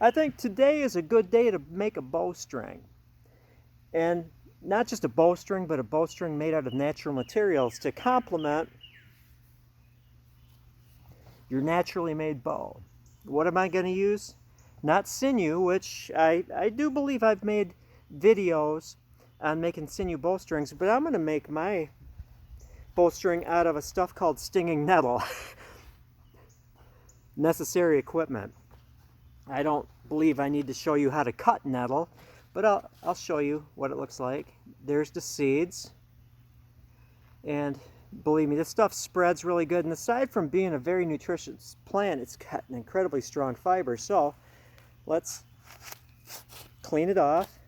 I think today is a good day to make a bowstring. And not just a bowstring, but a bowstring made out of natural materials to complement your naturally made bow. What am I going to use? Not sinew, which I do believe I've made videos on making sinew bowstrings, but I'm going to make my bowstring out of a stuff called stinging nettle. Necessary equipment. I don't believe I need to show you how to cut nettle, but I'll show you what it looks like. There's the seeds. And believe me, this stuff spreads really good. And aside from being a very nutritious plant, it's got an incredibly strong fiber. So let's clean it off.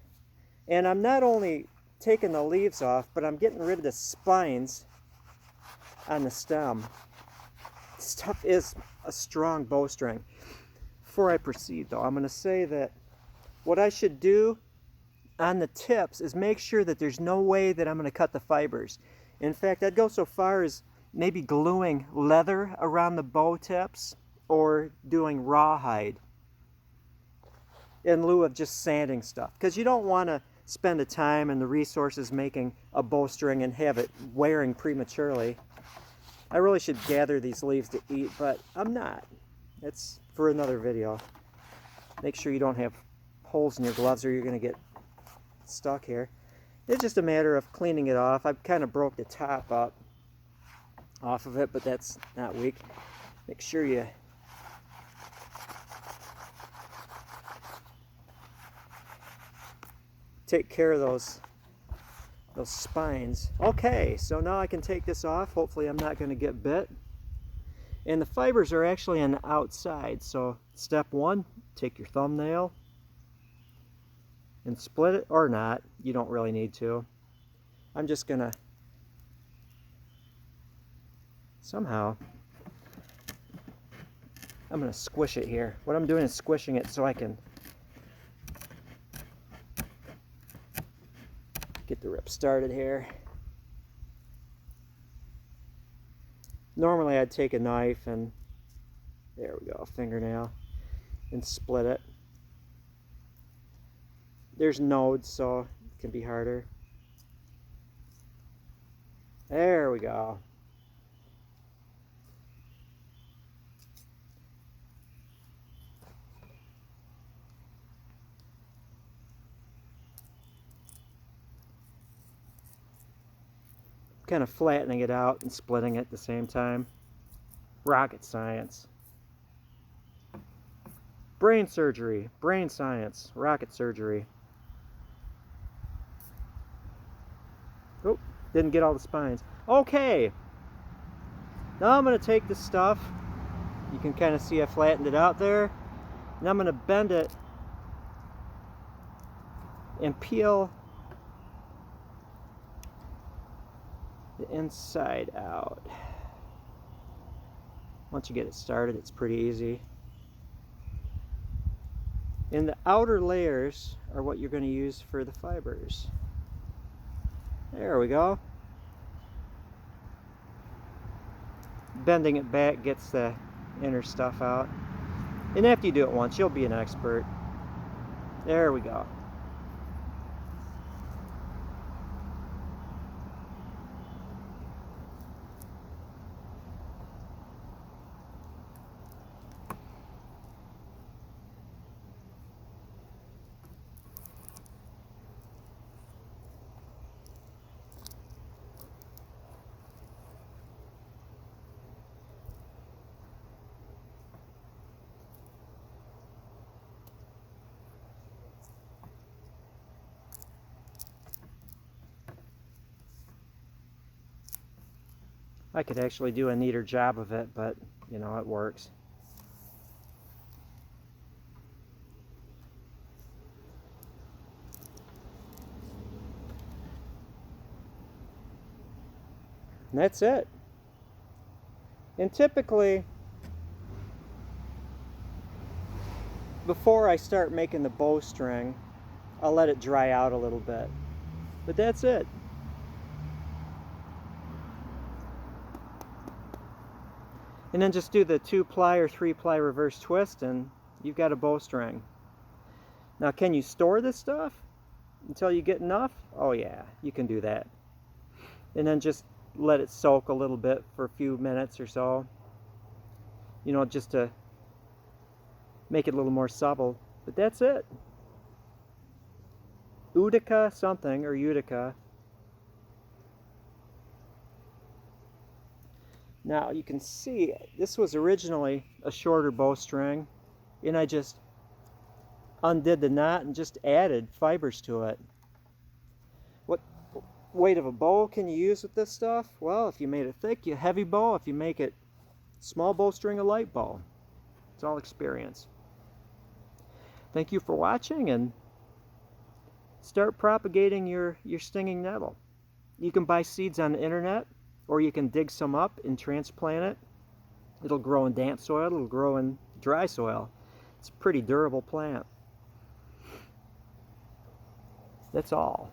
And I'm not only taking the leaves off, but I'm getting rid of the spines on the stem. This stuff is a strong bowstring. Before I proceed though, I'm going to say that what I should do on the tips is make sure that there's no way that I'm going to cut the fibers. In fact, I'd go so far as maybe gluing leather around the bow tips or doing rawhide in lieu of just sanding stuff, because you don't want to spend the time and the resources making a bowstring and have it wearing prematurely. I really should gather these leaves to eat, but I'm not. It's for another video. Make sure you don't have holes in your gloves or you're going to get stuck here. It's just a matter of cleaning it off. I've kind of broke the top up off of it, but that's not weak. Make sure you take care of those spines. Okay, so now I can take this off. Hopefully I'm not going to get bit. And the fibers are actually on the outside. So step one, take your thumbnail and split it, or not. You don't really need to. I'm just going to I'm going to squish it here. What I'm doing is squishing it so I can get the rip started here. Normally I'd take a knife and, there we go, fingernail, and split it. There's nodes, so it can be harder. There we go. Kind of flattening it out and splitting it at the same time. Rocket science. Brain surgery, brain science, rocket surgery. Oh, didn't get all the spines. Okay, now I'm going to take this stuff. You can kind of see I flattened it out there. And I'm going to bend it and peel the inside out. Once you get it started, it's pretty easy. And the outer layers are what you're going to use for the fibers. There we go. Bending it back gets the inner stuff out. And after you do it once, you'll be an expert. There we go. I could actually do a neater job of it, but you know, it works. And that's it. And typically, before I start making the bowstring, I'll let it dry out a little bit. But that's it. And then just do the 2-ply or 3-ply reverse twist and you've got a bowstring. Now, can you store this stuff until you get enough? Oh yeah, you can do that. And then just let it soak a little bit for a few minutes or so, you know, just to make it a little more supple. But that's it. Utica something, or Utica. Now you can see this was originally a shorter bowstring, and I just undid the knot and just added fibers to it. What weight of a bow can you use with this stuff? Well, if you made it thick, you heavy bow. If you make it small bowstring, a light bow. It's all experience. Thank you for watching, and start propagating your stinging nettle. You can buy seeds on the internet, or you can dig some up and transplant it. It'll grow in damp soil, it'll grow in dry soil. It's a pretty durable plant. That's all.